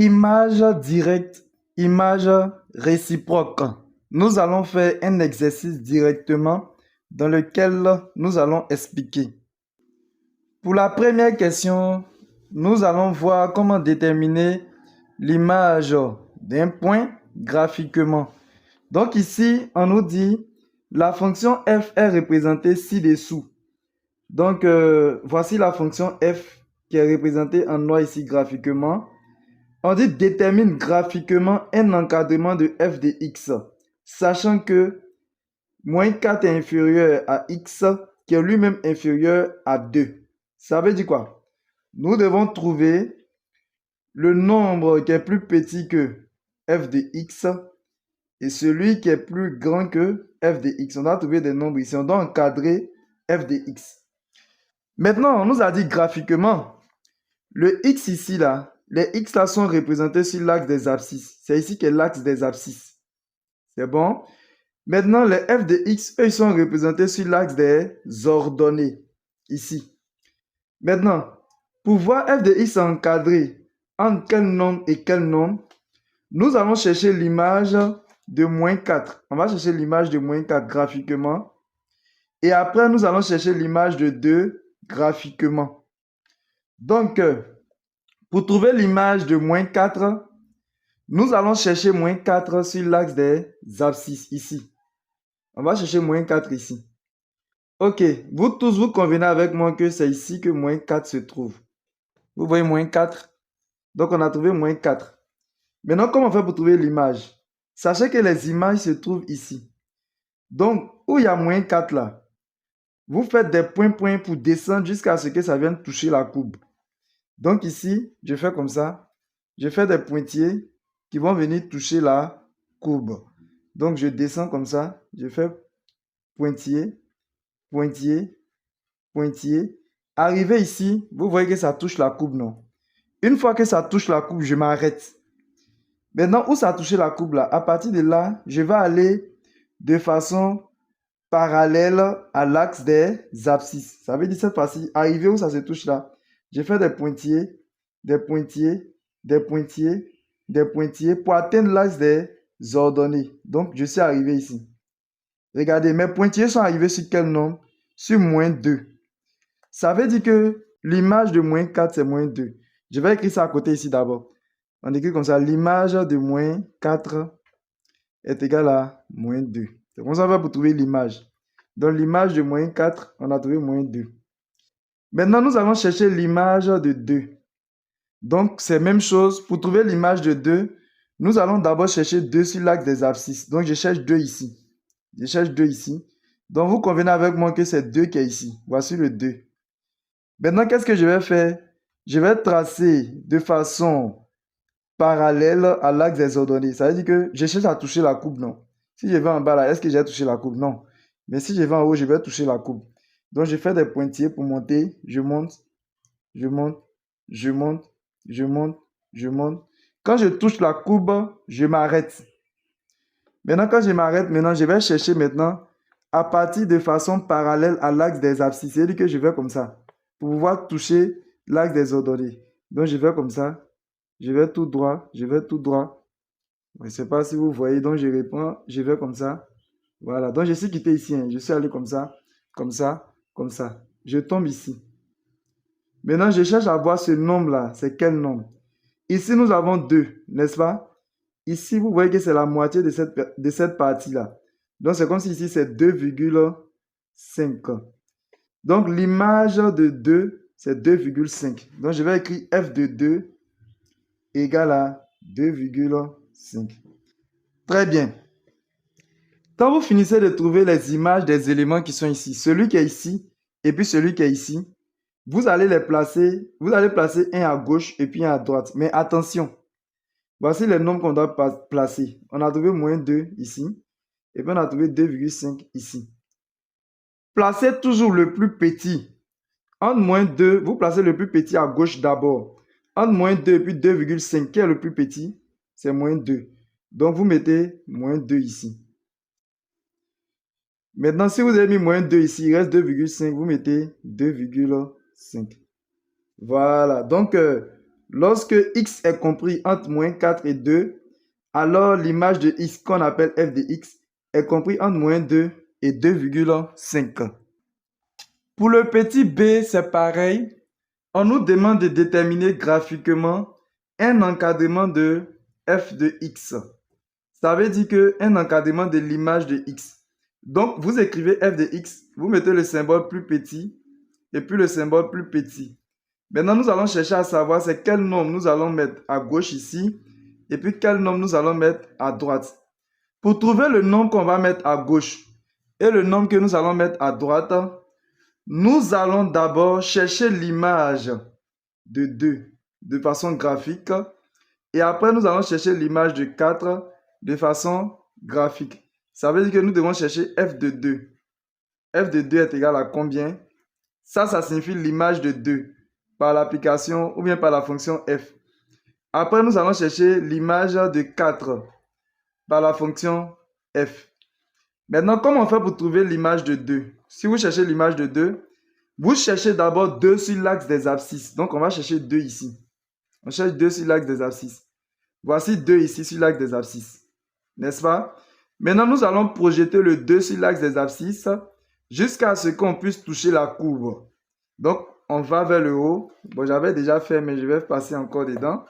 Image directe, image réciproque. Nous allons faire un exercice directement dans lequel nous allons expliquer. Pour la première question, nous allons voir comment déterminer l'image d'un point graphiquement. Donc ici, on nous dit la fonction f est représentée ci-dessous. Donc voici la fonction f qui est représentée en noir ici graphiquement. On dit détermine graphiquement un encadrement de f de x, sachant que moins 4 est inférieur à x, qui est lui-même inférieur à 2. Ça veut dire quoi? Nous devons trouver le nombre qui est plus petit que f de x et celui qui est plus grand que f de x. On doit trouver des nombres ici. On doit encadrer f de x. Maintenant, on nous a dit graphiquement, le x ici, là, les x là sont représentés sur l'axe des abscisses. C'est ici qu'est l'axe des abscisses. C'est bon? Maintenant, les f de x, eux, ils sont représentés sur l'axe des ordonnées. Ici. Maintenant, pour voir f de x encadré entre quel nombre et quel nombre, nous allons chercher l'image de moins 4. On va chercher l'image de moins 4 graphiquement. Et après, nous allons chercher l'image de 2 graphiquement. Donc, pour trouver l'image de moins 4, nous allons chercher moins 4 sur l'axe des abscisses ici. On va chercher moins 4 ici. Ok, vous tous, vous convenez avec moi que c'est ici que moins 4 se trouve. Vous voyez moins 4? Donc, on a trouvé moins 4. Maintenant, comment on fait pour trouver l'image? Sachez que les images se trouvent ici. Donc, où il y a moins 4 là, vous faites des points pour descendre jusqu'à ce que ça vienne toucher la courbe. Donc ici, je fais comme ça. Je fais des pointillés qui vont venir toucher la courbe. Donc je descends comme ça. Je fais pointillé, pointillé, pointillé. Arrivé ici, vous voyez que ça touche la courbe, non? Une fois que ça touche la courbe, je m'arrête. Maintenant, où ça a touché la courbe là? À partir de là, je vais aller de façon parallèle à l'axe des abscisses. Ça veut dire cette fois-ci, arrivé où ça se touche là, je fais des pointillés, des pointillés, des pointillés, des pointillés pour atteindre l'axe des ordonnées. Donc, je suis arrivé ici. Regardez, mes pointillés sont arrivés sur quel nombre? Sur moins 2. Ça veut dire que l'image de moins 4, c'est moins 2. Je vais écrire ça à côté ici d'abord. On écrit comme ça, l'image de moins 4 est égale à moins 2. C'est comme ça qu'on va pour trouver l'image. Dans l'image de moins 4, on a trouvé moins 2. Maintenant, nous allons chercher l'image de 2. Donc, c'est la même chose. Pour trouver l'image de 2, nous allons d'abord chercher 2 sur l'axe des abscisses. Donc, je cherche 2 ici. Je cherche 2 ici. Donc, vous convenez avec moi que c'est 2 qui est ici. Voici le 2. Maintenant, qu'est-ce que je vais faire? Je vais tracer de façon parallèle à l'axe des ordonnées. Ça veut dire que je cherche à toucher la courbe, non? Si je vais en bas là, est-ce que j'ai touché la courbe? Non. Mais si je vais en haut, je vais toucher la courbe. Donc, je fais des pointillés pour monter. Je monte, je monte, je monte, je monte, je monte. Quand je touche la courbe, je m'arrête. Maintenant, quand je m'arrête, maintenant, je vais chercher maintenant à partir de façon parallèle à l'axe des abscisses. C'est-à-dire que je vais comme ça pour pouvoir toucher l'axe des ordonnées. Donc, je vais comme ça. Je vais tout droit, je vais tout droit. Je ne sais pas si vous voyez, donc je reprends, je vais comme ça. Voilà, donc je suis quitté ici, hein. Je suis allé comme ça, comme ça, comme ça. Je tombe ici. Maintenant, je cherche à voir ce nombre-là. C'est quel nombre? Ici, nous avons 2, n'est-ce pas? Ici, vous voyez que c'est la moitié de cette partie-là. Donc, c'est comme si ici, c'est 2,5. Donc, l'image de 2, c'est 2,5. Donc, je vais écrire f de 2 égale à 2,5. Très bien. Quand vous finissez de trouver les images des éléments qui sont ici, celui qui est ici et puis celui qui est ici, vous allez les placer, vous allez placer un à gauche et puis un à droite. Mais attention, voici les nombres qu'on doit placer. On a trouvé moins 2 ici et puis on a trouvé 2,5 ici. Placez toujours le plus petit. Entre moins 2, vous placez le plus petit à gauche d'abord. Entre moins 2 et puis 2,5, qui est le plus petit? C'est moins 2. Donc, vous mettez moins 2 ici. Maintenant, si vous avez mis moins 2 ici, il reste 2,5, vous mettez 2,5. Voilà. Donc, Lorsque x est compris entre moins 4 et 2, alors l'image de x qu'on appelle f de x est compris entre moins 2 et 2,5. Pour le petit b, c'est pareil. On nous demande de déterminer graphiquement un encadrement de f de x. Ça veut dire qu'un encadrement de l'image de x. Donc, vous écrivez f de x, vous mettez le symbole plus petit et puis le symbole plus petit. Maintenant, nous allons chercher à savoir c'est quel nombre nous allons mettre à gauche ici et puis quel nombre nous allons mettre à droite. Pour trouver le nombre qu'on va mettre à gauche et le nombre que nous allons mettre à droite, nous allons d'abord chercher l'image de 2 de façon graphique et après nous allons chercher l'image de 4 de façon graphique. Ça veut dire que nous devons chercher f de 2. F de 2 est égal à combien? Ça signifie l'image de 2 par l'application ou bien par la fonction f. Après, nous allons chercher l'image de 4 par la fonction f. Maintenant, comment on fait pour trouver l'image de 2? Si vous cherchez l'image de 2, vous cherchez d'abord 2 sur l'axe des abscisses. Donc, on va chercher 2 ici. On cherche 2 sur l'axe des abscisses. Voici 2 ici sur l'axe des abscisses. N'est-ce pas? Maintenant, nous allons projeter le 2 sur l'axe des abscisses jusqu'à ce qu'on puisse toucher la courbe. Donc, on va vers le haut. Bon, j'avais déjà fait, mais je vais passer encore dedans.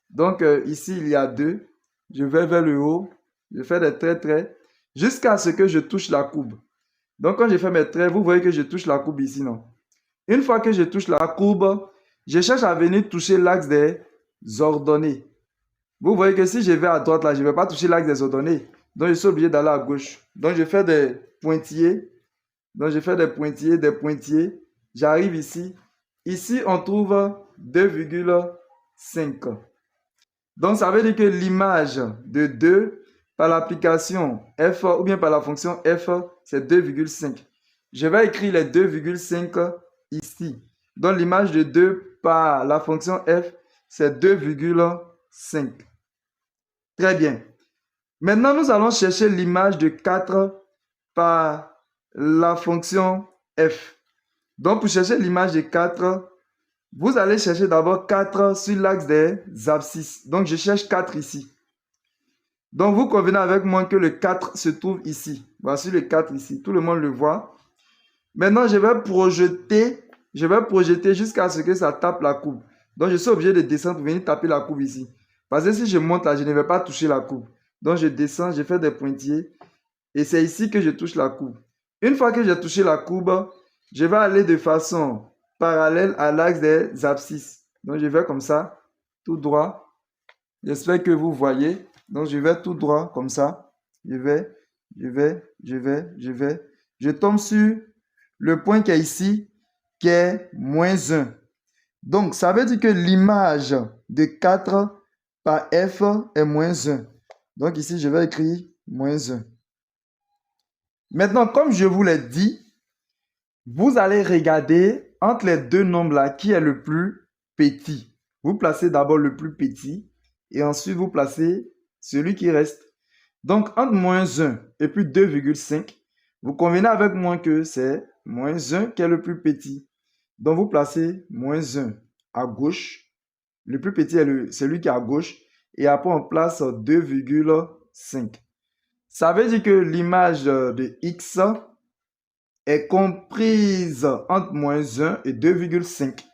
Donc, ici, il y a 2. Je vais vers le haut. Je fais des traits, jusqu'à ce que je touche la courbe. Donc, quand je fais mes traits, vous voyez que je touche la courbe ici, non? Une fois que je touche la courbe, je cherche à venir toucher l'axe des ordonnées. Vous voyez que si je vais à droite, là, je ne vais pas toucher l'axe des ordonnées. Donc, je suis obligé d'aller à gauche. Donc, je fais des pointillés. Donc, je fais des pointillés. J'arrive ici. Ici, on trouve 2,5. Donc, ça veut dire que l'image de 2 par l'application f ou bien par la fonction f, c'est 2,5. Je vais écrire les 2,5 ici. Donc, l'image de 2 par la fonction f, c'est 2,5. Très bien. Maintenant, nous allons chercher l'image de 4 par la fonction f. Donc, pour chercher l'image de 4, vous allez chercher d'abord 4 sur l'axe des abscisses. Donc, je cherche 4 ici. Donc, vous convenez avec moi que le 4 se trouve ici. Voici le 4 ici. Tout le monde le voit. Maintenant, je vais projeter jusqu'à ce que ça tape la courbe. Donc, je suis obligé de descendre pour venir taper la courbe ici. Parce que si je monte là, je ne vais pas toucher la courbe. Donc, je descends, je fais des pointillés. Et c'est ici que je touche la courbe. Une fois que j'ai touché la courbe, je vais aller de façon parallèle à l'axe des abscisses. Donc, je vais comme ça, tout droit. J'espère que vous voyez. Donc, je vais tout droit comme ça. Je tombe sur le point qui est ici, qui est moins 1. Donc, ça veut dire que l'image de 4 par f est moins 1. Donc, ici, je vais écrire moins 1. Maintenant, comme je vous l'ai dit, vous allez regarder entre les deux nombres-là qui est le plus petit. Vous placez d'abord le plus petit et ensuite vous placez celui qui reste. Donc, entre moins 1 et puis 2,5, vous convenez avec moi que c'est moins 1 qui est le plus petit. Donc, vous placez moins 1 à gauche. Le plus petit est celui qui est à gauche. Et après, on place 2,5. Ça veut dire que l'image de x est comprise entre moins 1 et 2,5.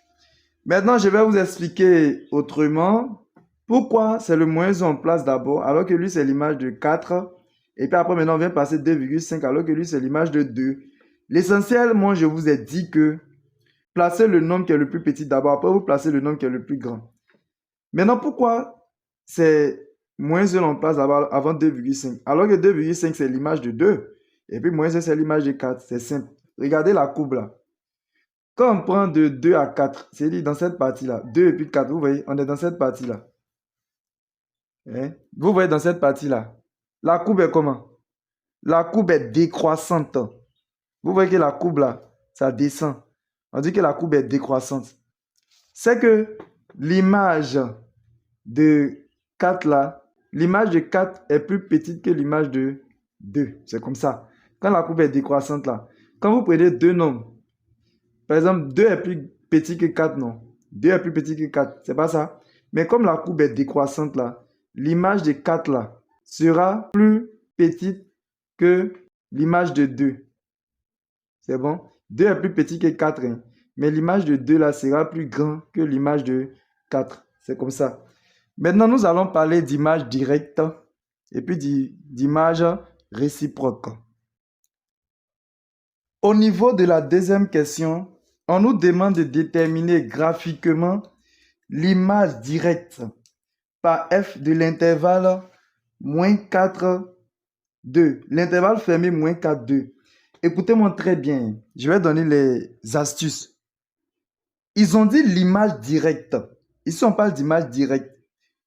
Maintenant, je vais vous expliquer autrement pourquoi c'est le moins 1 en place d'abord, alors que lui, c'est l'image de 4. Et puis après, maintenant, on vient passer 2,5, alors que lui, c'est l'image de 2. L'essentiel, moi, je vous ai dit que placez le nombre qui est le plus petit d'abord, après, vous placez le nombre qui est le plus grand. Maintenant, pourquoi c'est moins 1 en place avant 2,5? Alors que 2,5, c'est l'image de 2. Et puis moins 1, c'est l'image de 4. C'est simple. Regardez la courbe là. Quand on prend de 2 à 4, c'est-à-dire dans cette partie-là, 2 et puis 4, vous voyez, on est dans cette partie-là. Hein? Vous voyez dans cette partie-là. La courbe est comment? La courbe est décroissante. Vous voyez que la courbe là, ça descend. On dit que la courbe est décroissante. C'est que l'image de 4 là, l'image de 4 est plus petite que l'image de 2. C'est comme ça. Quand la courbe est décroissante là, quand vous prenez deux nombres, par exemple, 2 est plus petit que 4, non? 2 est plus petit que 4, c'est pas ça? Mais comme la courbe est décroissante là, l'image de 4 là sera plus petite que l'image de 2. C'est bon? 2 est plus petit que 4, hein. Mais l'image de 2 là sera plus grand que l'image de 4. C'est comme ça. Maintenant, nous allons parler d'image directe et puis d'image réciproque. Au niveau de la deuxième question, on nous demande de déterminer graphiquement l'image directe par f de l'intervalle moins 4, 2. L'intervalle fermé moins 4, 2. Écoutez-moi très bien, je vais donner les astuces. Ils ont dit l'image directe. Ici, on parle d'image directe.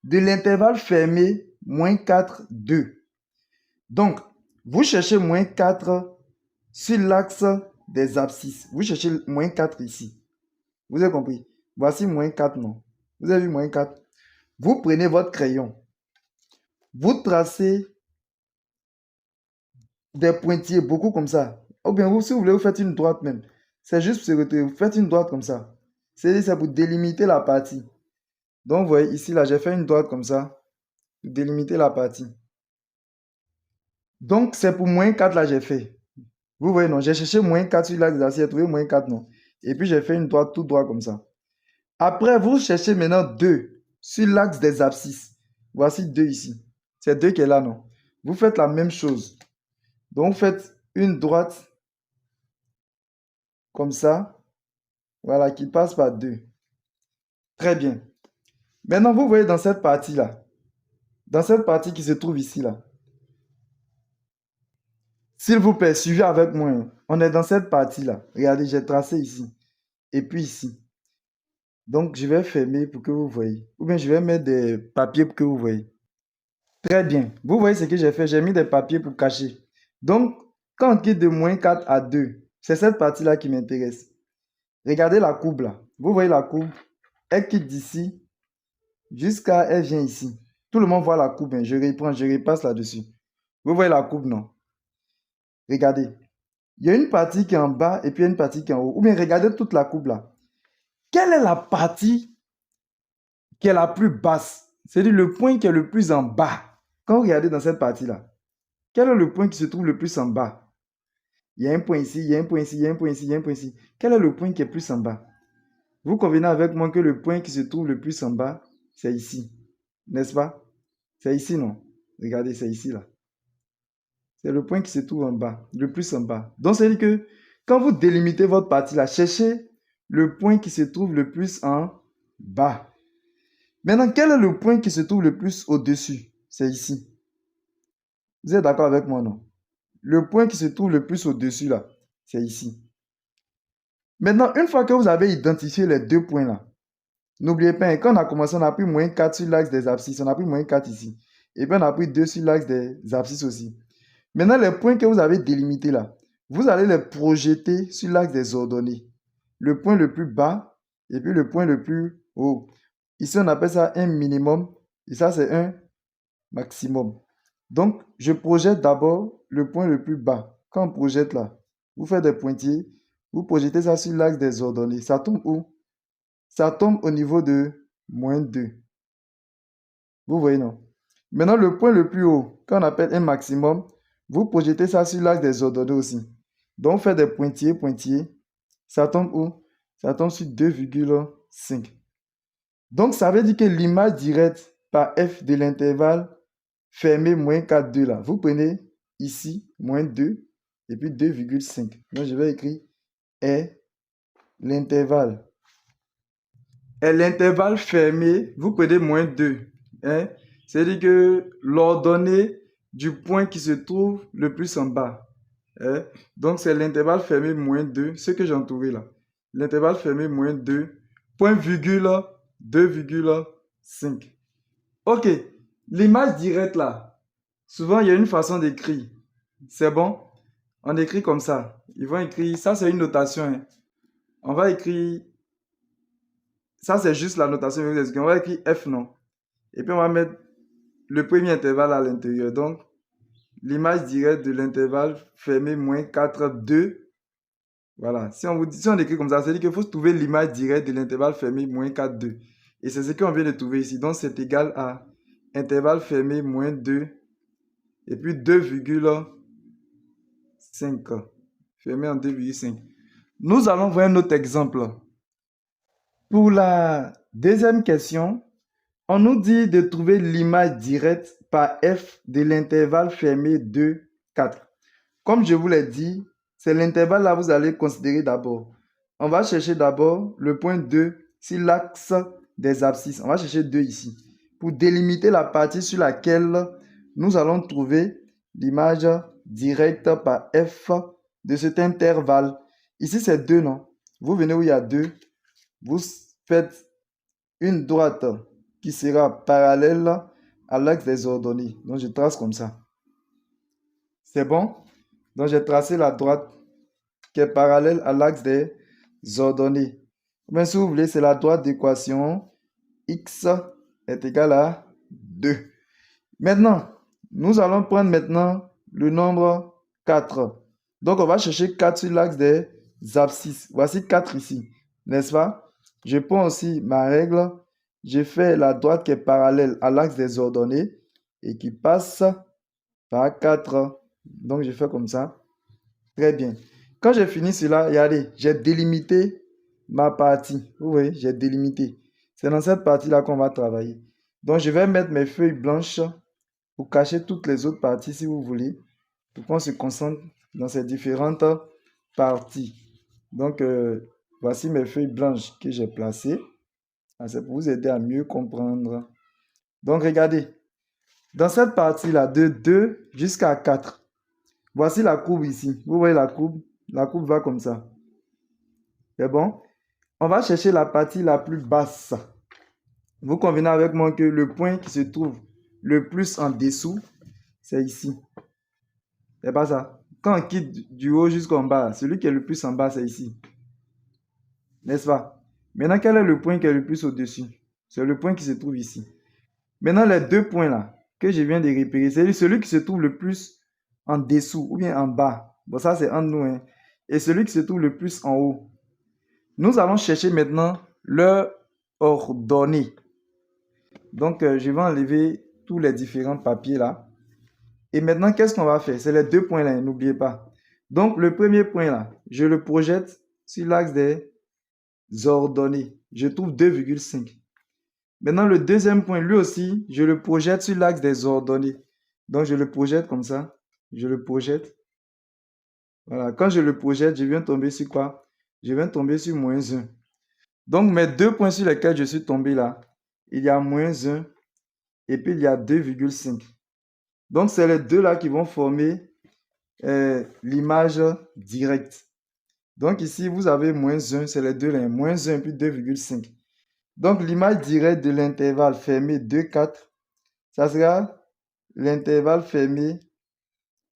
De l'intervalle fermé moins 4, 2. Donc, vous cherchez moins 4 sur l'axe des abscisses. Vous cherchez moins 4 ici. Vous avez compris? Voici moins 4, non? Vous avez vu moins 4? Vous prenez votre crayon. Vous tracez des pointillés, beaucoup comme ça. Ou bien, vous, si vous voulez, vous faites une droite même. C'est juste pour se retirer. Vous faites une droite comme ça. C'est pour délimiter la partie. Donc, vous voyez, ici, là, j'ai fait une droite comme ça. Pour délimiter la partie. Donc, c'est pour moins 4, là, j'ai fait. Vous voyez, non? J'ai cherché moins 4 sur l'axe des abscisses. J'ai trouvé moins 4, non? Et puis, j'ai fait une droite tout droit comme ça. Après, vous cherchez maintenant 2 sur l'axe des abscisses. Voici 2 ici. C'est 2 qui est là, non? Vous faites la même chose. Donc, vous faites une droite comme ça. Voilà, qui passe par 2. Très bien. Maintenant, vous voyez dans cette partie-là, dans cette partie qui se trouve ici, là. S'il vous plaît, suivez avec moi. On est dans cette partie-là. Regardez, j'ai tracé ici. Et puis ici. Donc, je vais fermer pour que vous voyez. Ou bien, je vais mettre des papiers pour que vous voyez. Très bien. Vous voyez ce que j'ai fait. J'ai mis des papiers pour cacher. Donc, quand on quitte de moins 4 à 2, c'est cette partie-là qui m'intéresse. Regardez la courbe là. Vous voyez la courbe? Elle quitte d'ici jusqu'à elle vient ici. Tout le monde voit la courbe. Hein. Je reprends, je repasse là-dessus. Vous voyez la courbe, non? Regardez. Il y a une partie qui est en bas et puis il y a une partie qui est en haut. Ou bien regardez toute la courbe là. Quelle est la partie qui est la plus basse? C'est-à-dire le point qui est le plus en bas. Quand vous regardez dans cette partie-là, quel est le point qui se trouve le plus en bas? Il y a un point ici, il y a un point ici, il y a un point ici, il y a un point ici. Quel est le point qui est plus en bas? Vous convenez avec moi que le point qui se trouve le plus en bas, c'est ici. N'est-ce pas? C'est ici, non? Regardez, c'est ici, là. C'est le point qui se trouve en bas, le plus en bas. Donc, c'est-à-dire que quand vous délimitez votre partie, là, cherchez le point qui se trouve le plus en bas. Maintenant, quel est le point qui se trouve le plus au-dessus? C'est ici. Vous êtes d'accord avec moi, non? Le point qui se trouve le plus au-dessus, là, c'est ici. Maintenant, une fois que vous avez identifié les deux points là, n'oubliez pas, hein, quand on a commencé, on a pris moins 4 sur l'axe des abscisses. On a pris moins 4 ici. Et puis on a pris 2 sur l'axe des abscisses aussi. Maintenant, les points que vous avez délimités là, vous allez les projeter sur l'axe des ordonnées. Le point le plus bas et puis le point le plus haut. Ici, on appelle ça un minimum et ça, c'est un maximum. Donc, je projette d'abord le point le plus bas. Quand on projette là, vous faites des pointillés, vous projetez ça sur l'axe des ordonnées. Ça tombe où? Ça tombe au niveau de moins 2. Vous voyez, non? Maintenant, le point le plus haut, qu'on appelle un maximum, vous projetez ça sur l'axe des ordonnées aussi. Donc, faites des pointillés, pointillés. Ça tombe où? Ça tombe sur 2,5. Donc, ça veut dire que l'image directe par f de l'intervalle fermé moins 4, 2 là. Vous prenez ici, moins 2, et puis 2,5. Donc, je vais écrire est l'intervalle. Et l'intervalle fermé, vous prenez moins 2. Hein? C'est-à-dire que l'ordonnée du point qui se trouve le plus en bas. Hein? Donc, c'est l'intervalle fermé moins 2, ce que j'ai trouvé là. L'intervalle fermé moins 2, point virgule 2,5. Ok, l'image directe là, souvent il y a une façon d'écrire. C'est bon? On écrit comme ça. Ils vont écrire, ça c'est une notation. Hein. On va écrire, ça c'est juste la notation. On va écrire F non. Et puis on va mettre le premier intervalle à l'intérieur. Donc, l'image directe de l'intervalle fermé moins 4, 2. Voilà. Si on écrit comme ça, c'est-à-dire qu'il faut trouver l'image directe de l'intervalle fermé moins 4, 2. Et c'est ce qu'on vient de trouver ici. Donc, c'est égal à intervalle fermé moins 2 et puis 2,5. Fermé en 2,5. Nous allons voir un autre exemple. Pour la deuxième question, on nous dit de trouver l'image directe par f de l'intervalle fermé 2, 4. Comme je vous l'ai dit, c'est l'intervalle là que vous allez considérer d'abord. On va chercher d'abord le point 2 sur l'axe des abscisses. On va chercher 2 ici. Pour délimiter la partie sur laquelle nous allons trouver l'image directe par f de cet intervalle. Ici, c'est 2, non? Vous venez où il y a 2. Vous faites une droite qui sera parallèle à l'axe des ordonnées. Donc, je trace comme ça. C'est bon? Donc, j'ai tracé la droite qui est parallèle à l'axe des ordonnées. Mais si vous voulez, c'est la droite d'équation x est égal à 2. Maintenant, nous allons prendre maintenant le nombre 4. Donc, on va chercher 4 sur l'axe des abscisses. Voici 4 ici, n'est-ce pas? Je prends aussi ma règle. Je fais la droite qui est parallèle à l'axe des ordonnées et qui passe par 4. Donc, je fais comme ça. Très bien. Quand j'ai fini cela, regardez, j'ai délimité ma partie. Vous voyez, j'ai délimité. C'est dans cette partie-là qu'on va travailler. Donc, je vais mettre mes feuilles blanches pour cacher toutes les autres parties si vous voulez, pour qu'on se concentre dans ces différentes parties. Donc, voici mes feuilles blanches que j'ai placées. C'est pour vous aider à mieux comprendre. Donc, regardez, dans cette partie-là, de 2 jusqu'à 4, voici la courbe ici. Vous voyez la courbe? La courbe va comme ça. C'est bon? On va chercher la partie la plus basse. Vous convenez avec moi que le point qui se trouve le plus en dessous, c'est ici. C'est pas ça. Quand on quitte du haut jusqu'en bas, celui qui est le plus en bas, c'est ici. N'est-ce pas? Maintenant, quel est le point qui est le plus au-dessus? C'est le point qui se trouve ici. Maintenant, les deux points là, que je viens de repérer, c'est celui qui se trouve le plus en dessous ou bien en bas. Bon, ça, c'est entre nous. Hein. Et celui qui se trouve le plus en haut. Nous allons chercher maintenant leur ordonnée. Donc, je vais enlever tous les différents papiers là. Et maintenant, qu'est-ce qu'on va faire? C'est les deux points là, n'oubliez pas. Donc, le premier point là, je le projette sur l'axe des ordonnées. Je trouve 2,5. Maintenant, le deuxième point, lui aussi, je le projette sur l'axe des ordonnées. Donc, je le projette comme ça. Je le projette. Voilà. Quand je le projette, je viens tomber sur quoi? Je viens tomber sur moins 1. Donc, mes deux points sur lesquels je suis tombé là, il y a moins 1 et puis il y a 2,5. Donc, c'est les deux là qui vont former l'image directe. Donc, ici, vous avez moins 1, c'est les deux là, moins 1 puis 2,5. Donc, l'image directe de l'intervalle fermé 2, 4, ça sera l'intervalle fermé.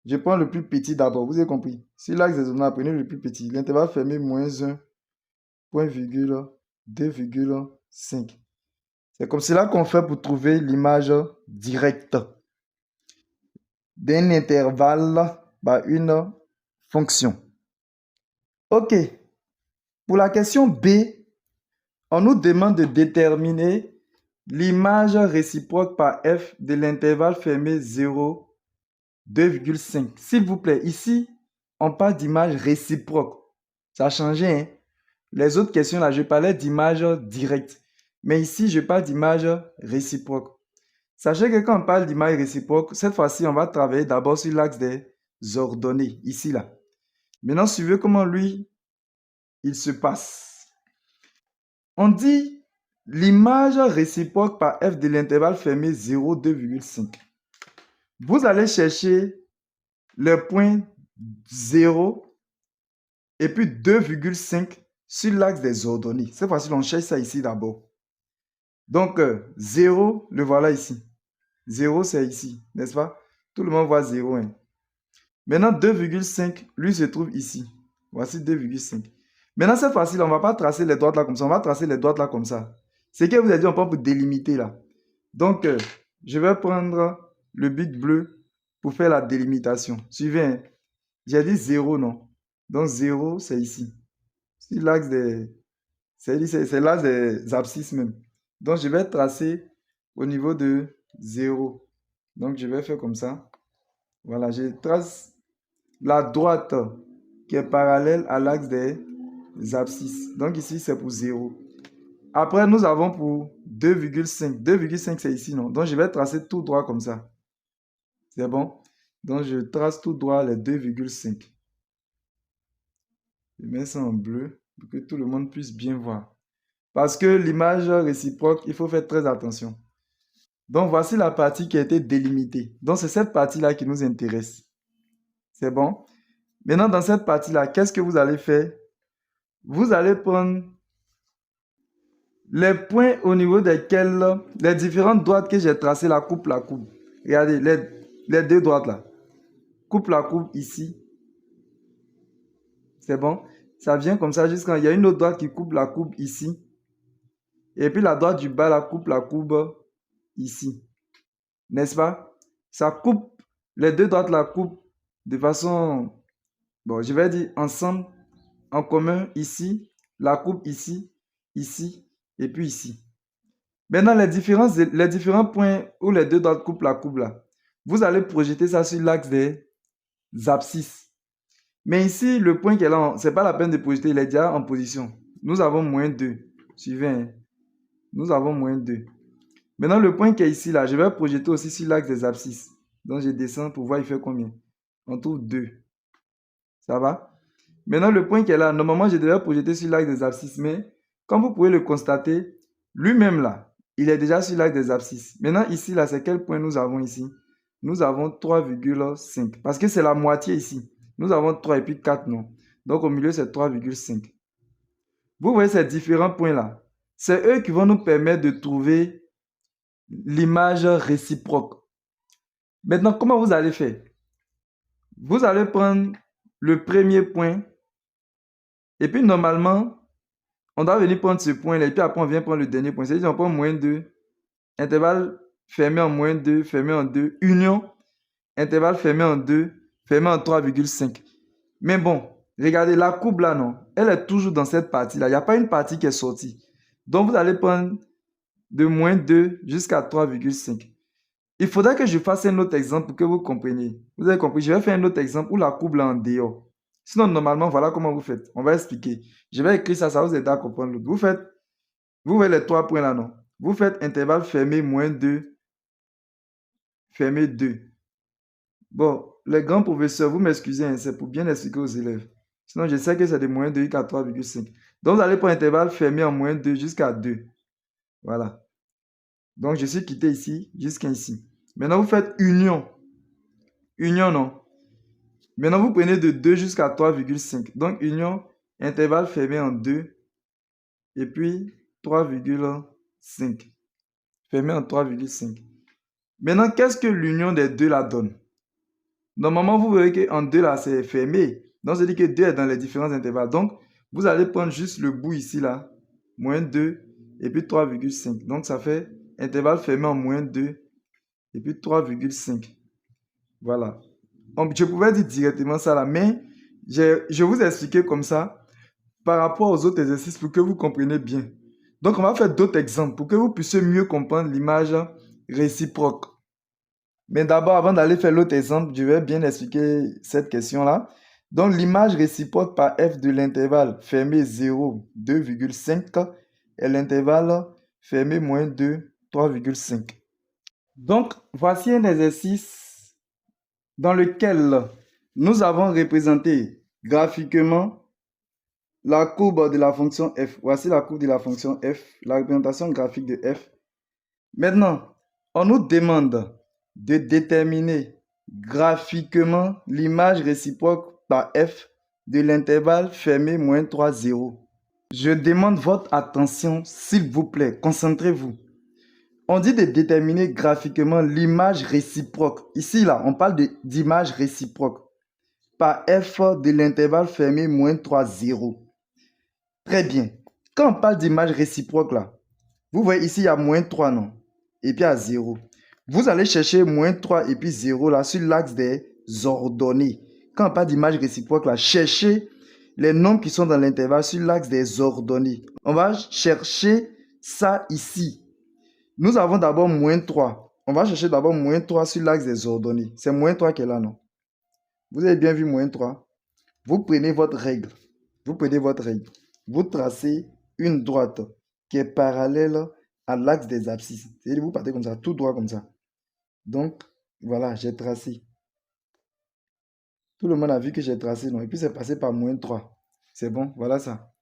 Je prends le plus petit d'abord, vous avez compris. Si l'axe des ordonnées, prenez le plus petit. L'intervalle fermé moins 1, point virgule, 2,5. C'est comme cela qu'on fait pour trouver l'image directe d'un intervalle par une fonction. Ok. Pour la question B, on nous demande de déterminer l'image réciproque par f de l'intervalle fermé 0, 2,5. S'il vous plaît, ici, on parle d'image réciproque. Ça a changé, hein? Les autres questions, là, je parlais d'image directe. Mais ici, je parle d'image réciproque. Sachez que quand on parle d'image réciproque, cette fois-ci, on va travailler d'abord sur l'axe des ordonnées, ici, là. Maintenant, suivez comment lui, il se passe. On dit l'image réciproque par f de l'intervalle fermé 0, 2,5. Vous allez chercher le point 0 et puis 2,5 sur l'axe des ordonnées. Cette fois-ci, on cherche ça ici d'abord. Donc, 0, le voilà ici. 0, c'est ici, n'est-ce pas? Tout le monde voit 0. Hein. Maintenant, 2,5, lui se trouve ici. Voici 2,5. Maintenant, cette fois-ci, on ne va pas tracer les droites là comme ça. On va tracer les droites là comme ça. C'est que vous avez dit, on prend pour délimiter là. Donc, je vais prendre le bic bleu pour faire la délimitation. Suivez. Hein. J'ai dit 0, non? Donc, 0, c'est ici. C'est l'axe des... C'est l'axe des abscisses même. Donc, je vais tracer au niveau de 0. Donc, je vais faire comme ça. Voilà, je trace la droite qui est parallèle à l'axe des abscisses. Donc, ici, c'est pour 0. Après, nous avons pour 2,5. 2,5, c'est ici, non? Donc, je vais tracer tout droit comme ça. C'est bon? Donc, je trace tout droit les 2,5. Je mets ça en bleu pour que tout le monde puisse bien voir. Parce que l'image réciproque, il faut faire très attention. Donc, voici la partie qui a été délimitée. Donc, c'est cette partie-là qui nous intéresse. C'est bon? Maintenant, dans cette partie-là, qu'est-ce que vous allez faire? Vous allez prendre les points au niveau desquels les différentes droites que j'ai tracées, la coupe. Regardez, les deux droites là. Coupe la coupe ici. C'est bon? Ça vient comme ça jusqu'à... Il y a une autre droite qui coupe la coupe ici. Et puis la droite du bas, la coupe ici. N'est-ce pas? Ça coupe, les deux droites la coupent de façon, bon, je vais dire ensemble, en commun ici, la coupe ici, ici, et puis ici. Maintenant, les différents points où les deux droites coupent la coupe là, vous allez projeter ça sur l'axe des abscisses. Mais ici, le point qui est là, c'est pas la peine de projeter, il est déjà en position. Nous avons moins 2. Suivez, hein? Nous avons moins 2. Maintenant, le point qui est ici, là, je vais projeter aussi sur l'axe des abscisses. Donc, je descends pour voir il fait combien. On trouve 2. Ça va? Maintenant, le point qui est là, normalement, je devais projeter sur l'axe des abscisses. Mais, comme vous pouvez le constater, lui-même, là, il est déjà sur l'axe des abscisses. Maintenant, ici, là, c'est quel point nous avons ici? Nous avons 3,5. Parce que c'est la moitié ici. Nous avons 3 et puis 4, non? Donc, au milieu, c'est 3,5. Vous voyez ces différents points-là. C'est eux qui vont nous permettre de trouver l'image réciproque. Maintenant, comment vous allez faire? Vous allez prendre le premier point et puis normalement, on doit venir prendre ce point-là et puis après on vient prendre le dernier point. C'est-à-dire on prend moins 2, intervalle fermé en moins 2, fermé en 2, union, intervalle fermé en 2, fermé en 3,5. Mais bon, regardez, la courbe là, non, elle est toujours dans cette partie-là. Il n'y a pas une partie qui est sortie. Donc vous allez prendre de moins 2 jusqu'à 3,5. Il faudra que je fasse un autre exemple pour que vous compreniez. Vous avez compris, je vais faire un autre exemple où la courbe là en dehors. Sinon, normalement, voilà comment vous faites. On va expliquer. Je vais écrire ça, ça vous aidera à comprendre l'autre. Vous voyez les 3 points là, non? Vous faites intervalle fermé, moins 2, fermé 2. Bon, les grands professeurs, vous m'excusez, hein, c'est pour bien expliquer aux élèves. Sinon, je sais que c'est de moins 2 jusqu'à 3,5. Donc, vous allez prendre intervalle fermé en moins 2 jusqu'à 2. Voilà. Donc, je suis quitté ici jusqu'à ici. Maintenant, vous faites union. Union, non? Maintenant, vous prenez de 2 jusqu'à 3,5. Donc, union, intervalle fermé en 2. Et puis, 3,5. Fermé en 3,5. Maintenant, qu'est-ce que l'union des deux là donne? Normalement, vous voyez qu'en 2 là, c'est fermé. Donc, ça veut dire que 2 est dans les différents intervalles. Donc, vous allez prendre juste le bout ici là. Moins 2 et puis 3,5. Donc, ça fait intervalle fermé en moins 2 et puis 3,5. Voilà. Donc, je pouvais dire directement ça là, mais je vous ai expliqué comme ça par rapport aux autres exercices pour que vous compreniez bien. Donc, on va faire d'autres exemples pour que vous puissiez mieux comprendre l'image réciproque. Mais d'abord, avant d'aller faire l'autre exemple, je vais bien expliquer cette question-là. Donc, l'image réciproque par f de l'intervalle fermé 0, 2,5 et l'intervalle fermé moins 2, 3,5. Donc, voici un exercice dans lequel nous avons représenté graphiquement la courbe de la fonction f. Voici la courbe de la fonction f, la représentation graphique de f. Maintenant, on nous demande de déterminer graphiquement l'image réciproque par f de l'intervalle fermé moins 3, 0. Je demande votre attention, s'il vous plaît, concentrez-vous. On dit de déterminer graphiquement l'image réciproque. Ici, là, on parle d'image réciproque par f de l'intervalle fermé moins 3, 0. Très bien. Quand on parle d'image réciproque, là, vous voyez ici, il y a moins 3, non? Et puis à 0. Vous allez chercher moins 3 et puis 0 là sur l'axe des ordonnées. Quand on parle d'image réciproque, là, cherchez les nombres qui sont dans l'intervalle sur l'axe des ordonnées. On va chercher ça ici. Nous avons d'abord moins 3. On va chercher d'abord moins 3 sur l'axe des ordonnées. C'est moins 3 qui est là, non? Vous avez bien vu moins 3. Vous prenez votre règle. Vous prenez votre règle. Vous tracez une droite qui est parallèle à l'axe des abscisses. C'est-à-dire vous partez comme ça, tout droit comme ça. Donc, voilà, j'ai tracé. Tout le monde a vu que j'ai tracé, non? Et puis c'est passé par moins 3. C'est bon, voilà ça.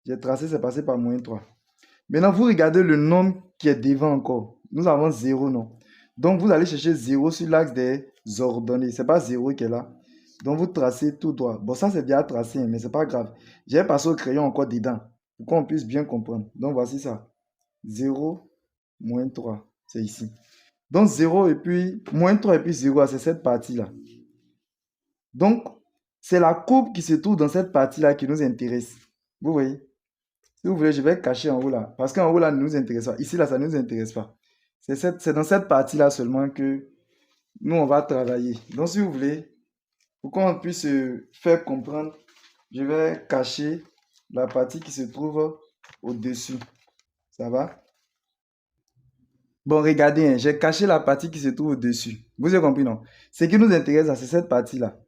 J'ai tracé, c'est passé par moins 3. Maintenant, vous regardez le nombre qui est devant encore. Nous avons 0, non? Donc, vous allez chercher 0 sur l'axe des ordonnées. Ce n'est pas 0 qui est là. Donc, vous tracez tout droit. Bon, ça, c'est déjà tracé, mais ce n'est pas grave. J'ai passé au crayon encore dedans pour qu'on puisse bien comprendre. Donc, voici ça. 0, moins 3. C'est ici. Donc, 0 et puis moins 3 et puis 0, c'est cette partie-là. Donc, c'est la courbe qui se trouve dans cette partie-là qui nous intéresse. Vous voyez? Si vous voulez, je vais cacher en haut là. Parce qu'en haut là, ne nous intéresse pas. Ici là, ça ne nous intéresse pas. C'est dans cette partie-là seulement que nous, on va travailler. Donc, si vous voulez, pour qu'on puisse se faire comprendre, je vais cacher la partie qui se trouve au-dessus. Ça va? Bon, regardez, hein, j'ai caché la partie qui se trouve au-dessus. Vous avez compris, non? Ce qui nous intéresse, c'est cette partie-là.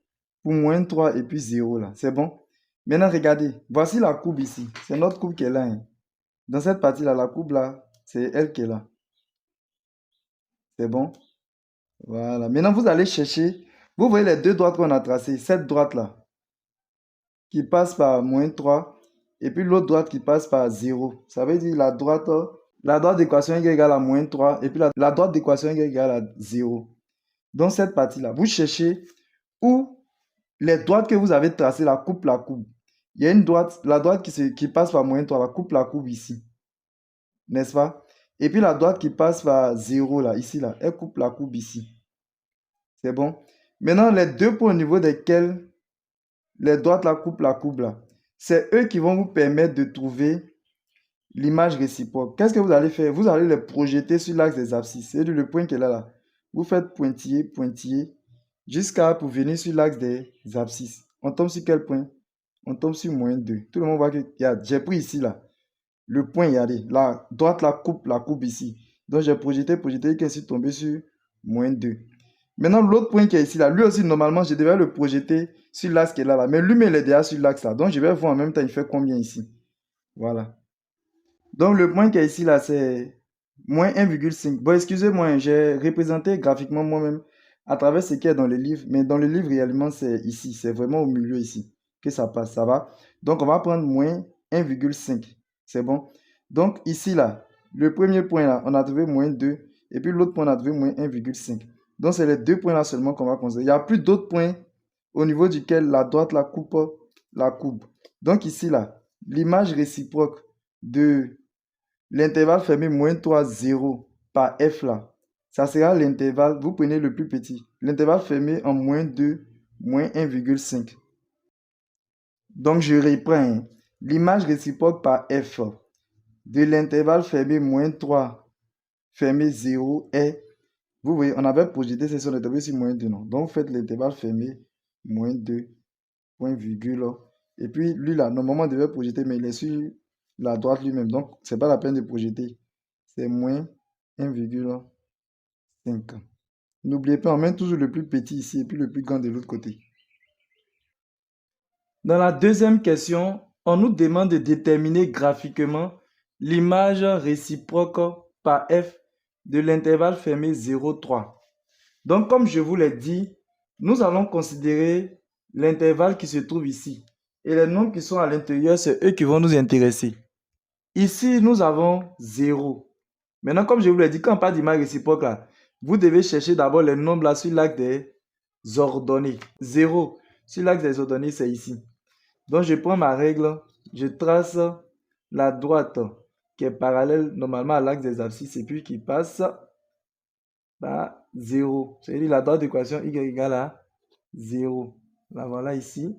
Pour moins 3 et puis 0 là. C'est bon? Maintenant, regardez. Voici la courbe ici. C'est notre courbe qui est là. Hein. Dans cette partie-là, la courbe là, c'est elle qui est là. C'est bon? Voilà. Maintenant, vous allez chercher. Vous voyez les deux droites qu'on a tracées. Cette droite-là, qui passe par moins 3. Et puis l'autre droite qui passe par 0. Ça veut dire la droite d'équation y égale à moins 3. Et puis la droite d'équation y égale à 0. Donc, cette partie-là, vous cherchez où les droites que vous avez tracées, la coupe. Il y a une droite, la droite qui passe par moins 3, la coupe ici. N'est-ce pas? Et puis la droite qui passe par 0, là, ici, là, elle coupe la coupe ici. C'est bon? Maintenant, les deux points au niveau desquels les droites la coupe là, c'est eux qui vont vous permettre de trouver l'image réciproque. Qu'est-ce que vous allez faire? Vous allez les projeter sur l'axe des abscisses. C'est le point qui est là. Vous faites pointillé, jusqu'à pour venir sur l'axe des abscisses. On tombe sur quel point? On tombe sur moins 2. Tout le monde voit que j'ai pris ici, là. Le point, regardez. La droite la coupe ici. Donc, j'ai projeté, qui est tombé sur moins 2. Maintenant, l'autre point qui est ici, là, lui aussi, normalement, je devais le projeter sur l'axe qui est là. Mais lui, il est déjà sur l'axe là. Donc, je vais voir en même temps, il fait combien ici. Voilà. Donc, le point qui est ici, là, c'est moins 1,5. Bon, excusez-moi, j'ai représenté graphiquement moi-même à travers ce qui est dans le livre. Mais dans le livre, réellement, c'est ici. C'est vraiment au milieu ici que ça passe. Ça va? Donc, on va prendre moins 1,5. C'est bon? Donc, ici, là, le premier point, là, on a trouvé moins 2. Et puis, l'autre point, on a trouvé moins 1,5. Donc, c'est les deux points là seulement qu'on va considérer. Il n'y a plus d'autres points au niveau duquel la droite la coupe la coupe. Donc, ici, là, l'image réciproque de l'intervalle fermé moins 3, 0 par f là, ça sera l'intervalle, vous prenez le plus petit, l'intervalle fermé en moins 2, moins 1,5. Donc, je reprends. L'image réciproque par f de l'intervalle fermé moins 3, fermé 0 est, vous voyez, on avait projeté, c'est sur l'intervalle sur moins 2, non? Donc, vous faites l'intervalle fermé moins 2, point virgule. Et puis, lui, là, normalement, on devait projeter, mais il est sur la droite lui-même. Donc, c'est pas la peine de projeter. C'est moins 1,5. N'oubliez pas, on met toujours le plus petit ici et puis le plus grand de l'autre côté. Dans la deuxième question, on nous demande de déterminer graphiquement l'image réciproque par f de l'intervalle fermé 0, 3. Donc, comme je vous l'ai dit, nous allons considérer l'intervalle qui se trouve ici. Et les nombres qui sont à l'intérieur, c'est eux qui vont nous intéresser. Ici, nous avons 0. Maintenant, comme je vous l'ai dit, quand on parle d'image réciproque, là, vous devez chercher d'abord les nombres là sur l'axe des ordonnées. 0 sur l'axe des ordonnées, c'est ici. Donc, je prends ma règle, je trace la droite qui est parallèle normalement à l'axe des abscisses et puis qui passe par 0. C'est-à-dire la droite d'équation y égale à 0. La voilà ici.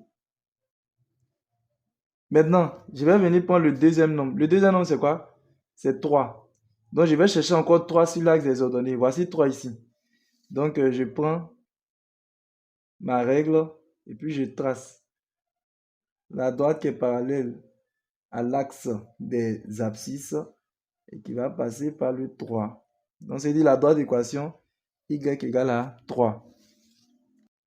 Maintenant, je vais venir prendre le deuxième nombre. Le deuxième nombre, c'est quoi? C'est 3. Donc, je vais chercher encore 3 sur l'axe des ordonnées. Voici 3 ici. Donc, je prends ma règle et puis je trace la droite qui est parallèle à l'axe des abscisses et qui va passer par le 3. Donc, c'est dit la droite d'équation y égale à 3.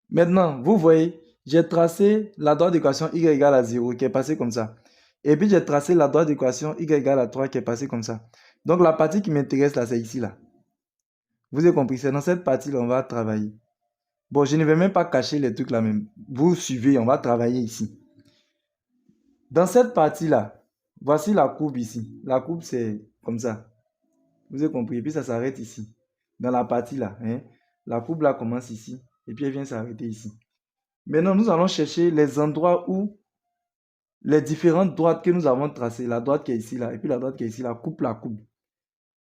Maintenant, vous voyez, j'ai tracé la droite d'équation y égale à 0 qui est passée comme ça. Et puis, j'ai tracé la droite d'équation y égale à 3 qui est passée comme ça. Donc, la partie qui m'intéresse là, c'est ici là. Vous avez compris, c'est dans cette partie-là on va travailler. Bon, je ne vais même pas cacher les trucs là même. Vous suivez, on va travailler ici. Dans cette partie-là, voici la courbe ici. La courbe, c'est comme ça. Vous avez compris. Et puis, ça s'arrête ici. Dans la partie-là. Hein? La courbe là commence ici. Et puis, elle vient s'arrêter ici. Maintenant, nous allons chercher les endroits où les différentes droites que nous avons tracées. La droite qui est ici, là. Et puis, la droite qui est ici, là. Coupe la courbe.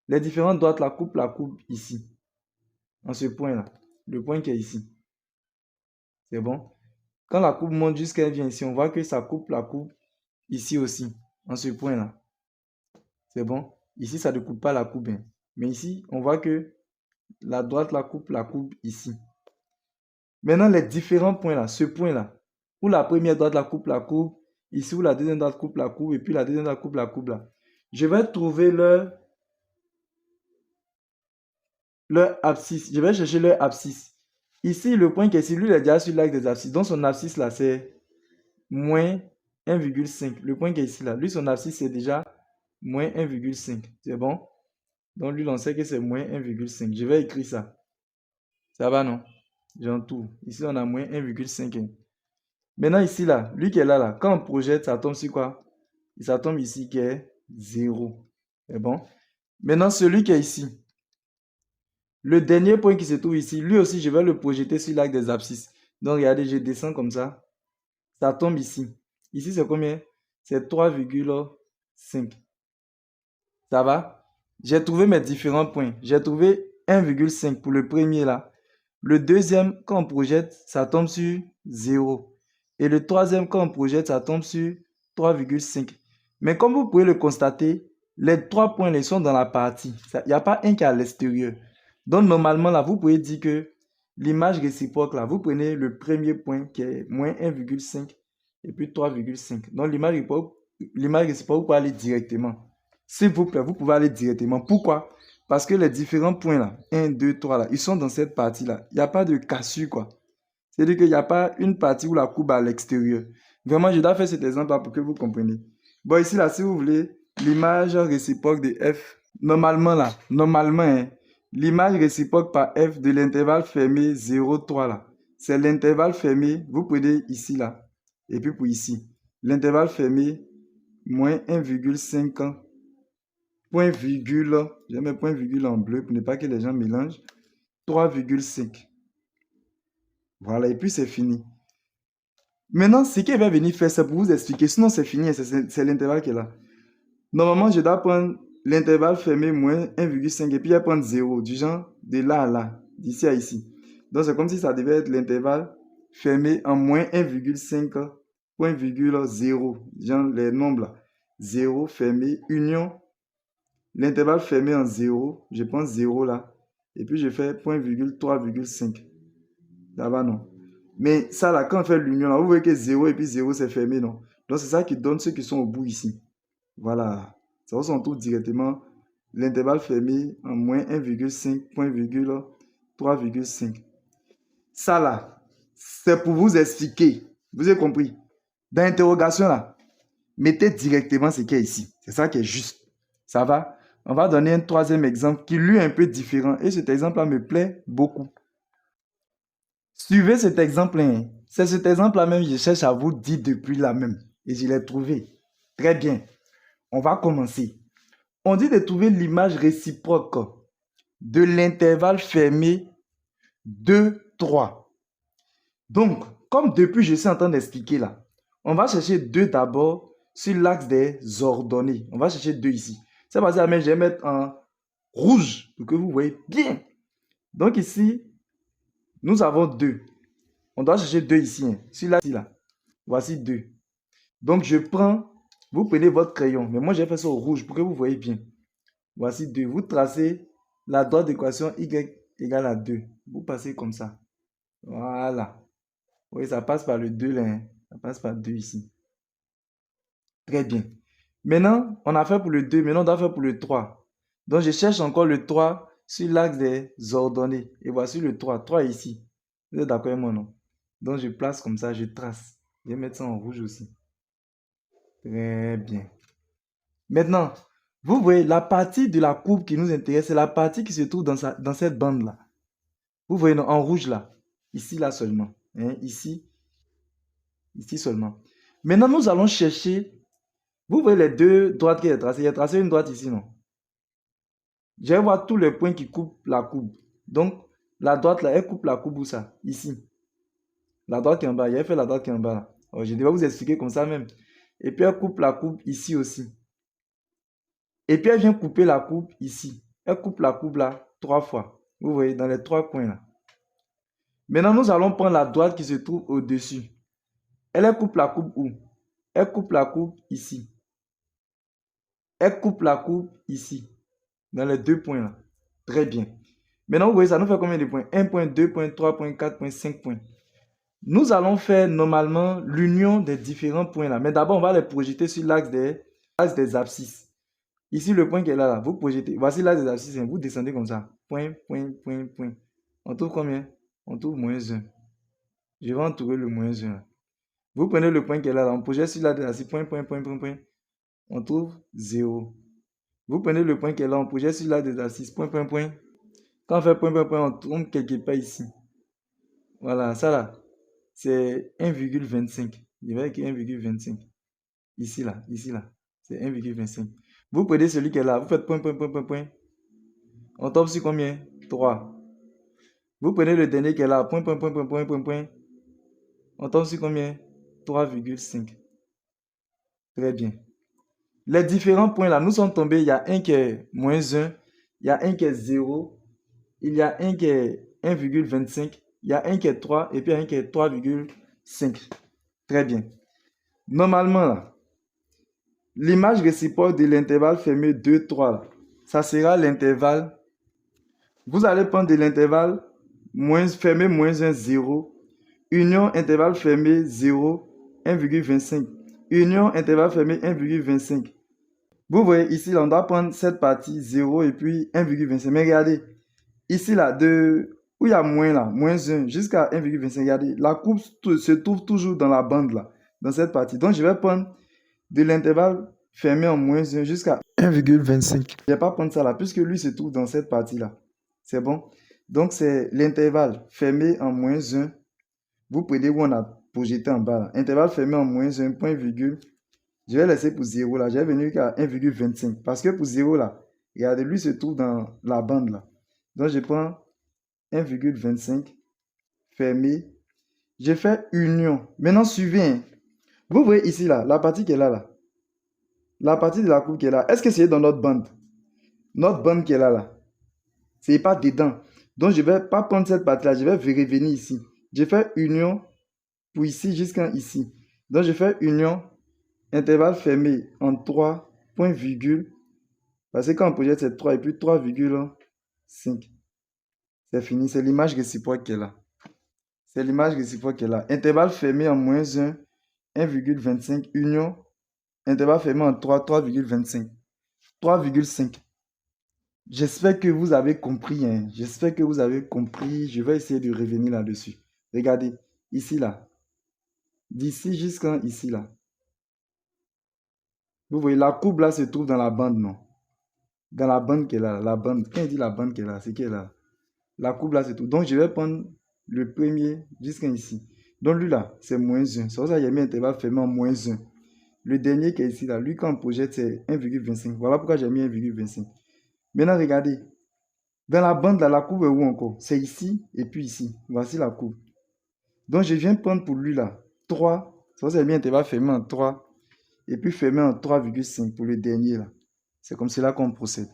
Les différentes droites, la courbe ici. En ce point-là. Le point qui est ici. C'est bon? Quand la courbe monte jusqu'à elle vient ici, on voit que ça coupe la courbe ici aussi, en ce point-là. C'est bon? Ici, ça ne coupe pas la courbe. Hein. Mais ici, on voit que la droite la courbe ici. Maintenant, les différents points là, ce point-là, où la première droite la courbe, ici où la deuxième droite coupe la courbe, et puis la deuxième droite coupe la courbe là. Je vais trouver leur abscisse. Je vais chercher leur abscisse. Ici, le point qui est ici, lui, il est déjà sur l'axe des abscisses. Donc, son abscisse là, c'est moins 1,5. Le point qui est ici là, lui, son abscisse, c'est déjà moins 1,5. C'est bon? Donc, lui, on sait que c'est moins 1,5. Je vais écrire ça. Ça va, non? J'entoure. Ici, on a moins 1,5. Maintenant, ici, là, lui qui est là, là, quand on projette, ça tombe sur quoi? Ça tombe ici qui est 0. C'est bon? Maintenant, celui qui est ici, le dernier point qui se trouve ici, lui aussi, je vais le projeter sur l'axe des abscisses. Donc, regardez, je descends comme ça. Ça tombe ici. Ici, c'est combien? C'est 3,5. Ça va? J'ai trouvé mes différents points. J'ai trouvé 1,5 pour le premier là. Le deuxième, quand on projette, ça tombe sur 0. Et le troisième, quand on projette, ça tombe sur 3,5. Mais comme vous pouvez le constater, les trois points ils sont dans la partie. Il n'y a pas un qui est à l'extérieur. Donc normalement, là, vous pouvez dire que l'image réciproque, là, vous prenez le premier point qui est moins 1,5 et puis 3,5. Donc l'image réciproque, vous pouvez aller directement. S'il vous plaît, vous pouvez aller directement. Pourquoi? Parce que les différents points là, 1, 2, 3 là, ils sont dans cette partie-là. Il n'y a pas de cassure quoi. C'est-à-dire qu'il n'y a pas une partie où la courbe est à l'extérieur. Vraiment, je dois faire cet exemple-là pour que vous compreniez. Bon, ici là, si vous voulez, l'image réciproque de f, normalement là, hein, l'image réciproque par f de l'intervalle fermé 0, 3 là, c'est l'intervalle fermé, vous prenez ici là, et puis pour ici, l'intervalle fermé moins 1,5 point virgule, je mets point virgule en bleu pour ne pas que les gens mélangent, 3,5. Voilà, et puis c'est fini. Maintenant, ce qu'il va venir faire, c'est pour vous expliquer, sinon c'est fini, c'est l'intervalle qui est là. Normalement, je dois prendre l'intervalle fermé moins 1,5 et puis je vais prendre 0, du genre de là à là, d'ici à ici. Donc c'est comme si ça devait être l'intervalle fermé en moins 1,5 point virgule 0, genre les nombres là. 0 fermé, union. L'intervalle fermé en 0, je prends 0 là. Et puis je fais point virgule 3,5. Ça va, non? Mais ça là, quand on fait l'union là, vous voyez que 0 et puis 0 c'est fermé, non? Donc c'est ça qui donne ceux qui sont au bout ici. Voilà. Ça vous retrouve directement l'intervalle fermé en moins 1,5, point virgule 3,5. Ça là, c'est pour vous expliquer. Vous avez compris? Dans l'interrogation là, mettez directement ce qui est ici. C'est ça qui est juste. Ça va? On va donner un troisième exemple qui lui est un peu différent. Et cet exemple-là me plaît beaucoup. Suivez cet exemple-là. C'est cet exemple-là même que je cherche à vous dire depuis là même. Et je l'ai trouvé. Très bien. On va commencer. On dit de trouver l'image réciproque de l'intervalle fermé 2, 3. Donc, comme depuis je suis en train d'expliquer là, on va chercher 2 d'abord sur l'axe des ordonnées. On va chercher 2 ici. C'est parce que je vais mettre en rouge pour que vous voyez bien. Donc ici, nous avons 2. On doit chercher 2 ici. Hein. Sur l'axe là. Voici 2. Donc je prends, vous prenez votre crayon. Mais moi j'ai fait ça au rouge pour que vous voyez bien. Voici 2. Vous tracez la droite d'équation y égale à 2. Vous passez comme ça. Voilà. Oui, ça passe par le 2 là. Hein. Ça passe par 2 ici. Très bien. Maintenant, on a fait pour le 2. Maintenant, on doit faire pour le 3. Donc, je cherche encore le 3 sur l'axe des ordonnées. Et voici le 3. 3 est ici. Vous êtes d'accord avec moi, non? Donc, je place comme ça, je trace. Je vais mettre ça en rouge aussi. Très bien. Maintenant, vous voyez, la partie de la courbe qui nous intéresse, c'est la partie qui se trouve dans cette bande-là. Vous voyez, non, en rouge là. Ici, là seulement. Hein, ici seulement. Maintenant, nous allons chercher. Vous voyez les deux droites qu'il a tracées. Il a tracé une droite ici, non? Je vais voir tous les points qui coupent la courbe. Donc, la droite là, elle coupe la courbe où ça? Ici. La droite qui est en bas. Il a fait la droite qui est en bas là. Alors, je devais vous expliquer comme ça même. Et puis, elle coupe la courbe ici aussi. Et puis, elle vient couper la courbe ici. Elle coupe la courbe là 3 fois. Vous voyez, dans les 3 coins là. Maintenant, nous allons prendre la droite qui se trouve au-dessus. Elle coupe la courbe où? Elle coupe la courbe ici. Elle coupe la courbe ici. Dans les 2 points là. Très bien. Maintenant, vous voyez, ça nous fait combien de points? 1 point, 2 points, 3 points, 4 points, 5 points. Nous allons faire normalement l'union des différents points là. Mais d'abord, on va les projeter sur l'axe des abscisses. Ici, le point qui est là, vous projetez. Voici l'axe des abscisses. Vous descendez comme ça. Point, point, point, point. On trouve combien? On trouve moins 1. Je vais entourer le moins 1 là. Vous prenez le point qui est là, on projette sur l'axe des abscisses. Point, point, point, point, point. On trouve 0. Vous prenez le point qui est là, on projette sur l'axe des abscisses. Point, point, point. Quand on fait point, point, point, on tombe quelque part ici. Voilà, ça là, c'est 1,25. Je vais écrire 1,25. Ici là, c'est 1,25. Vous prenez celui qui est là, vous faites point, point, point, point, point. On tombe sur combien? 3. Vous prenez le dernier qui est là, point, point, point, point, point, point, point. On tombe sur combien? 3,5. Très bien. Les différents points là, nous sommes tombés, il y a un qui est moins 1, il y a un qui est 0, il y a un qui est 1,25, il y a un qui est 3 et puis un qui est 3,5. Très bien. Normalement, là, l'image réciproque de l'intervalle fermé 2, 3, là, ça sera l'intervalle. Vous allez prendre de l'intervalle fermé moins 1, 0, union intervalle fermé 0, 1,25, union intervalle fermé 1,25. Vous voyez ici, là, on doit prendre cette partie 0 et puis 1,25. Mais regardez, ici, là, où il y a moins, là, moins 1 jusqu'à 1,25, regardez, la courbe se trouve toujours dans la bande, là, dans cette partie. Donc, je vais prendre de l'intervalle fermé en moins 1 jusqu'à 1,25. Je ne vais pas prendre ça là, puisque lui se trouve dans cette partie-là. C'est bon? Donc, c'est l'intervalle fermé en moins 1. Vous prenez où on a projeté en bas, là. Intervalle fermé en moins 1, point virgule. Je vais laisser pour 0 là. Je vais venir jusqu'à 1,25. Parce que pour 0 là, regardez, lui se trouve dans la bande là. Donc, je prends 1,25 fermé. Je fais union. Maintenant, suivez. Hein. Vous voyez ici là, la partie qui est là, là. La partie de la courbe qui est là. Est-ce que c'est dans notre bande? Notre bande qui est là, là. C'est pas dedans. Donc, je ne vais pas prendre cette partie-là. Je vais revenir ici. Je fais union pour ici jusqu'à ici. Donc, je fais union, intervalle fermé en 3, point virgule. Parce que quand on projette, c'est 3 et puis 3,5. C'est fini. C'est l'image réciproque qui est là. C'est l'image réciproque qui est là. Intervalle fermé en moins 1, 1,25. Union, intervalle fermé en 3, 3,25. 3,5. J'espère que vous avez compris. Hein. J'espère que vous avez compris. Je vais essayer de revenir là-dessus. Regardez, ici, là. D'ici jusqu'à ici, là. Vous voyez, la courbe, là, se trouve dans la bande, non? Dans la bande qui est là. La bande. Quand il dit la bande qui est là, c'est qui est là? La courbe, là, se trouve. Donc, je vais prendre le premier jusqu'à ici. Donc, lui, là, c'est moins 1. C'est pour ça que j'ai mis intervalle fermé en moins 1. Le dernier qui est ici, là, lui, quand on projette, c'est 1,25. Voilà pourquoi j'ai mis 1,25. Maintenant, regardez. Dans la bande, là, la courbe est où encore? C'est ici et puis ici. Voici la courbe. Donc, je viens prendre pour lui, là, 3. Ça, c'est bien intervalle fermé en 3. Et puis fermé en 3,5 pour le dernier, là. C'est comme cela qu'on procède.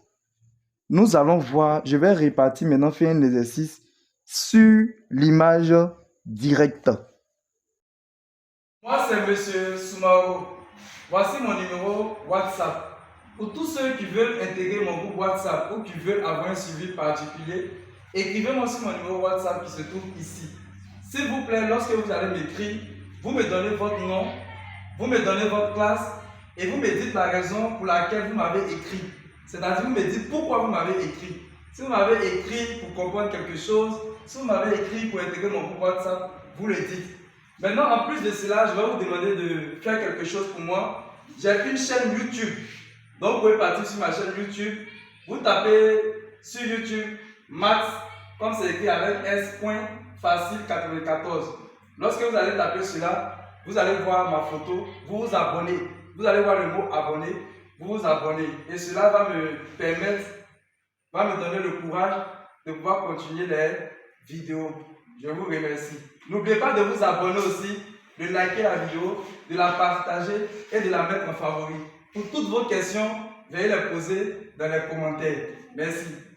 Nous allons voir, je vais répartir maintenant, faire un exercice sur l'image directe. Moi, c'est Monsieur Soumaro. Voici mon numéro WhatsApp. Pour tous ceux qui veulent intégrer mon groupe WhatsApp ou qui veulent avoir un suivi particulier, écrivez-moi sur mon numéro WhatsApp qui se trouve ici. S'il vous plaît, lorsque vous allez m'écrire, vous me donnez votre nom, vous me donnez votre classe et vous me dites la raison pour laquelle vous m'avez écrit. C'est-à-dire, vous me dites pourquoi vous m'avez écrit. Si vous m'avez écrit pour comprendre quelque chose, si vous m'avez écrit pour intégrer mon groupe WhatsApp, vous le dites. Maintenant, en plus de cela, je vais vous demander de faire quelque chose pour moi. J'ai une chaîne YouTube. Donc, vous pouvez partir sur ma chaîne YouTube. Vous tapez sur YouTube Max, comme c'est écrit avec S.Facile94. Lorsque vous allez taper cela, vous allez voir ma photo, vous vous abonnez. Vous allez voir le mot abonner, vous vous abonnez. Et cela va me permettre, va me donner le courage de pouvoir continuer les vidéos. Je vous remercie. N'oubliez pas de vous abonner aussi, de liker la vidéo, de la partager et de la mettre en favori. Pour toutes vos questions, veuillez les poser dans les commentaires. Merci.